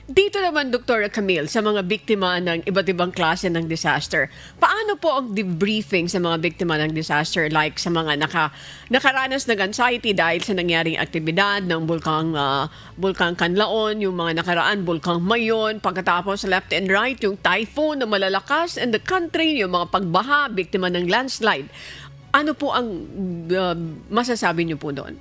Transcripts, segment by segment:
Dito naman, Dr. Camille, sa mga biktima ng iba't ibang klase ng disaster, paano po ang debriefing sa mga biktima ng disaster like sa mga nakaranas ng anxiety dahil sa nangyaring aktibidad ng Bulkang Kanlaon, yung mga nakaraan, Bulkang Mayon, pagkatapos left and right, yung typhoon na malalakas in the country, yung mga pagbaha, biktima ng landslide. Ano po ang masasabi niyo po doon?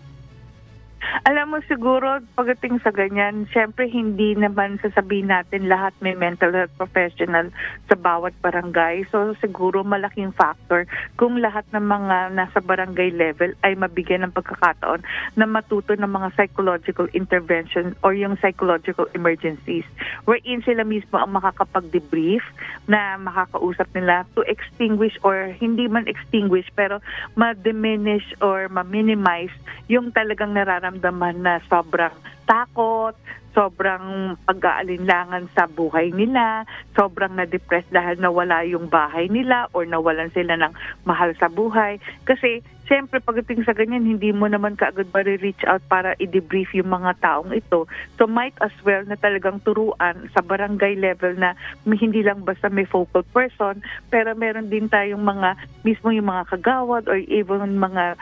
Alam mo siguro pagdating sa ganyan, syempre hindi naman sasabihin natin lahat may mental health professional sa bawat barangay. So siguro malaking factor kung lahat ng mga nasa barangay level ay mabigyan ng pagkakataon na matuto ng mga psychological intervention or yung psychological emergencies wherein sila mismo ang makakapag-debrief na makakausap nila to extinguish or hindi man extinguish pero ma-diminish or ma-minimize yung talagang nararamdaman na sobrang takot, sobrang pag-aalinlangan sa buhay nila, sobrang na-depress dahil nawala yung bahay nila or nawalan sila ng mahal sa buhay. Kasi siyempre pagdating sa ganyan, hindi mo naman kaagad reach out para i-debrief yung mga taong ito. So might as well na talagang turuan sa barangay level na hindi lang basta may focal person, pero meron din tayong mga, mismo yung mga kagawad or even mga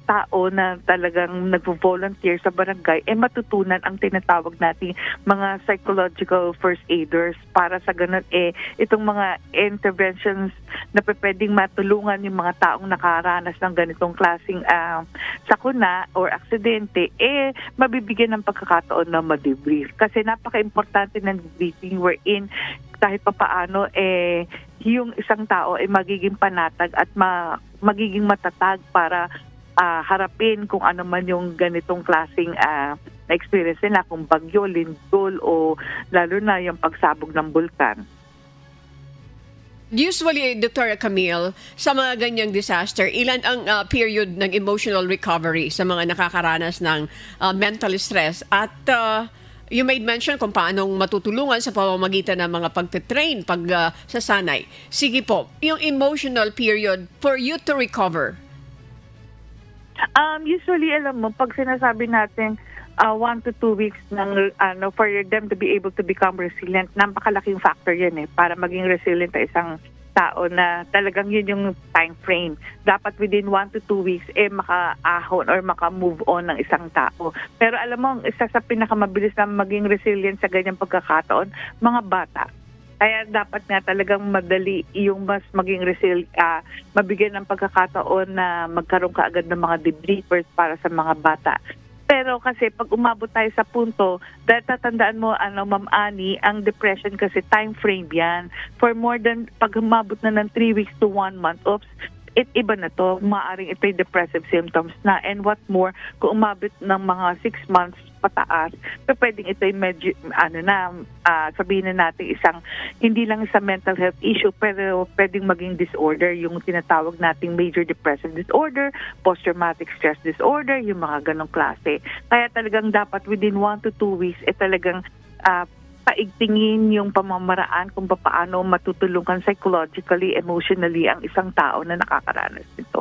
tao na talagang nagvo-volunteer sa barangay, matutunan ang tinatawag nating mga psychological first aiders para sa ganun itong mga interventions na pwedeng matulungan yung mga taong nakaranas ng ganitong klaseng sakuna or aksidente, mabibigyan ng pagkakataon na ma-debrief. Kasi napaka-importante ng debriefing wherein kahit papaano yung isang tao ay magiging panatag at magiging matatag para harapin kung ano man yung ganitong klaseng na-experience nila, kung bagyo, lindol o lalo na yung pagsabog ng bulkan. Usually, Dr. Camille, sa mga ganyang disaster, ilan ang period ng emotional recovery sa mga nakakaranas ng mental stress? At you made mention kung paanong matutulungan sa pamamagitan ng mga pagtitrain, pagsasanay. Sige po, yung emotional period for you to recover. Usually, alam mo, pag sinasabi natin 1 to 2 weeks for them to be able to become resilient, napakalaking factor yan para maging resilient ang isang tao na talagang yun yung time frame. Dapat within 1 to 2 weeks, maka-ahon or maka-move on ng isang tao. Pero alam mo, ang isa sa pinakamabilis na maging resilient sa ganyang pagkakataon, mga bata. Kaya dapat nga talagang madali yung mas maging mabigyan ng pagkakataon na magkaroon ka agad ng mga debriefers para sa mga bata. Pero kasi pag umabot tayo sa punto, dahil tatandaan mo, Ma'am Annie, ang depression kasi time frame yan. For more than, pag umabot na ng 3 weeks to 1 month, iba na to. Maaaring ito'y depressive symptoms na. And what more, kung umabot ng mga 6 months pataas, so pwedeng ito'y medyo, sabihin na natin isang, hindi lang sa mental health issue, pero pwedeng maging disorder, yung tinatawag nating major depressive disorder, post-traumatic stress disorder, yung mga ganong klase. Kaya talagang dapat within 1 to 2 weeks, talagang paigtingin yung pamamaraan kung paano matutulungan psychologically, emotionally ang isang tao na nakakaranas nito.